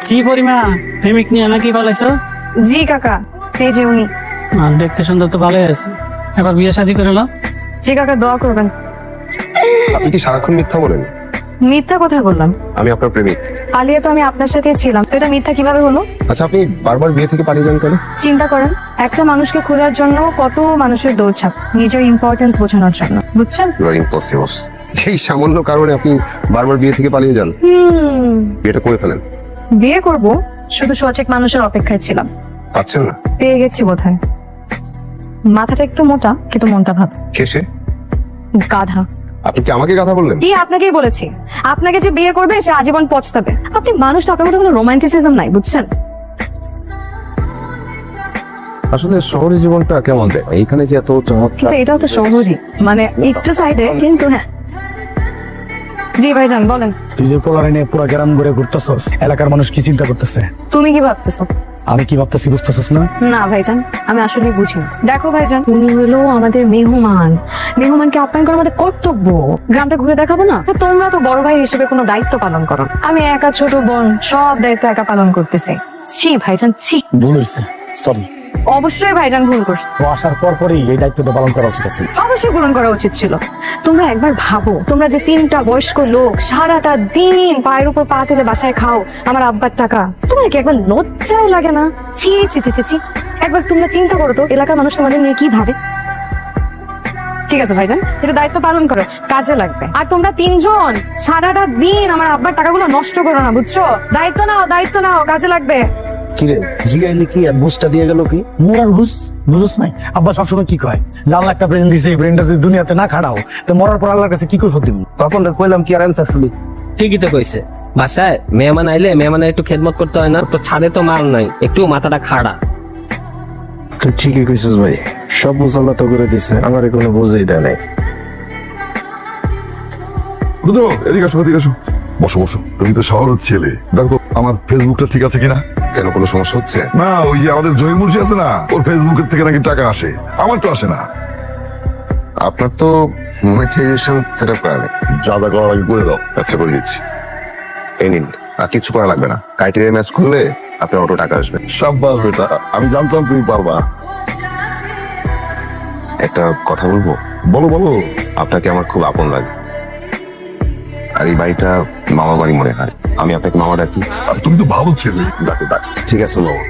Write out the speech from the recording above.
কি পরিমা প্রেমিক নিয়ে নাকি পালাইছো? জি কাকা, এই যে উনি। দেখতে সুন্দর তো ভালোই আছে, এবার বিয়ে শাদী করে নাও। জি কাকা, দোয়া করবেন। আপনি কি সারাক্ষণ মিথ্যা বলেন? মিথ্যা কথা বললাম? আমি আপনার প্রেমিক। পালিয়ে তো আমি আপনার সাথে ছিলাম, তো এটা মিথ্যা কিভাবে হলো? আচ্ছা, আপনি বারবার বিয়ে থেকে পালিয়ে যান কেন? চিন্তা করেন, একটা মানুষকে খোঁজার জন্য কত মানুষের দৌড়ছাপ, নিজের ইম্পর্টেন্স বোঝানোর জন্য, বুঝছেন? You are impossible. এই সামান্য কারণে আপনি বারবার বিয়ে থেকে পালিয়ে যান। বিয়েটা করে ফেলেন। বিয়ে করব, শুধু সঠিক মানুষের অপেক্ষায় ছিলাম। পাচ্ছেন না? পেয়ে গেছি বোধহয়। মাথাটা একটু মোটা, কিন্তু মনটা ভাব। কেসে? গাধা। আপনি কি আমাকে কথা বললেন? কি আপনাকেই বলেছি, আপনাকে যে বিয়ে করবে সে আজীবন পছতাবে। আপনি মানুষটা, আপনার মধ্যে কোনো রোমান্টিসিজম নাই, বুঝছেন? আসলে শহরের জীবনটা কেমন দেয় এখানে যে এত চমৎকার। কিন্তু এটাও তো শহরই, মানে একটু সাইডে, কিন্তু হ্যাঁ। জি ভাইজান বলেন। তুই যে পোলারে নিয়ে পুরো গ্রাম ঘুরে ঘুরতেছস, এলাকার মানুষ কি চিন্তা করতেছে? তুমি কি ভাবতেছো? আমি কি ভাবতেছি বুঝতেছস না? না ভাইজান, আমি আসলে বুঝি না। দেখো ভাইজান, উনি হলো আমাদের মেহমান। মেহমানকে আপ্যায়ন করা আমাদের কর্তব্য। গ্রামটা ঘুরে দেখাবো না? তো তোমরা তো বড় ভাই হিসেবে কোনো দায়িত্ব পালন করো। আমি একা ছোট বোন, সব দায়িত্ব একা পালন করতেছি। ছি ভাইজান, ছি। ভুল হয়েছে, সরি। অবশ্যই ভাইজান ভুল করছো। ও আসার পরই এই দায়িত্বটা পালন করা উচিত আছে। অবশ্যই পূরণ করা উচিত ছিল। তোমরা একবার ভাবো, তোমরা যে 3টা বয়স্ক লোক সারাটা দিন পায়ের উপর পা তুলে বাসায় খাও আমার আব্বার টাকা, তোমার কি একবার লজ্জাও লাগে না? ছি ছি ছি ছি ছি। একবার তোমরা চিন্তা করো তো, এলাকার মানুষ তোমাদের নিয়ে কি ভাবে। ঠিক আছে ভাইজান, এটা দায়িত্ব পালন করো, কাজে লাগবে। আর তোমরা 3জন সারাটা দিন আমার আব্বার টাকাগুলো নষ্ট করো না, বুঝছো? দায়িত্ব নাও, দায়িত্ব নাও, কাজে লাগবে। কিরে জিগাইলি কি আর বুঝটা দিয়ে গেল কি? মোর আর বুঝুস নাই? আব্বা সবসময় কি কয়, জানলা একটা ব্রেন দিছে, এই ব্রেনটা যদি দুনিয়াতে না খাড়াও তো মরার পর আল্লাহর কাছে কি করে দিব? তখন কইলাম কি আর অ্যান্সার শুনি। ঠিকই তো কইছে, বাসায় মেহমান আইলে মেহমানের একটু খেদমত করতে হয় না? তো ছাদে তো মাল নাই, একটু মাথাটা খাড়া। তুই ঠিকই কইছিস ভাই, সব মুসল্লা তো করে দিছে, আমার কোনো বুঝেই দেয় নাই। রুদ্র, এদিকে আসো, এদিকে আসো। বসো বসো, তুমি তো শহরের ছেলে, দেখো তো আমার ফেসবুকটা ঠিক আছে কিনা। কেন, কোনো সমস্যা হচ্ছে? না, ওই যে আমাদের জহির মুন্সি আছে না, ওর ফেসবুকের থেকে নাকি টাকা আসে, আমার তো আসে না। আপনার তো মনিটাইজেশন সেট আপ করা নেই। যা যা করার আগে করে দাও। আচ্ছা, করে দিচ্ছি। এই নিন, আর কিছু করা লাগবে না। ক্রাইটেরিয়া ম্যাচ করলে আপনার অটো টাকা আসবে। সাব্বাস বেটা, আমি জানতাম তুমি পারবা। একটা কথা বলবো? বলো বলো। আপনাকে আমার খুব আপন লাগে, আর এই বাড়িটা মামা বাড়ি মনে হয়। আমি আপনাকে মামা ডাকি। আর তুমি তো ভালো ছেলে। ডাকো ডাক। ঠিক আছে মামা।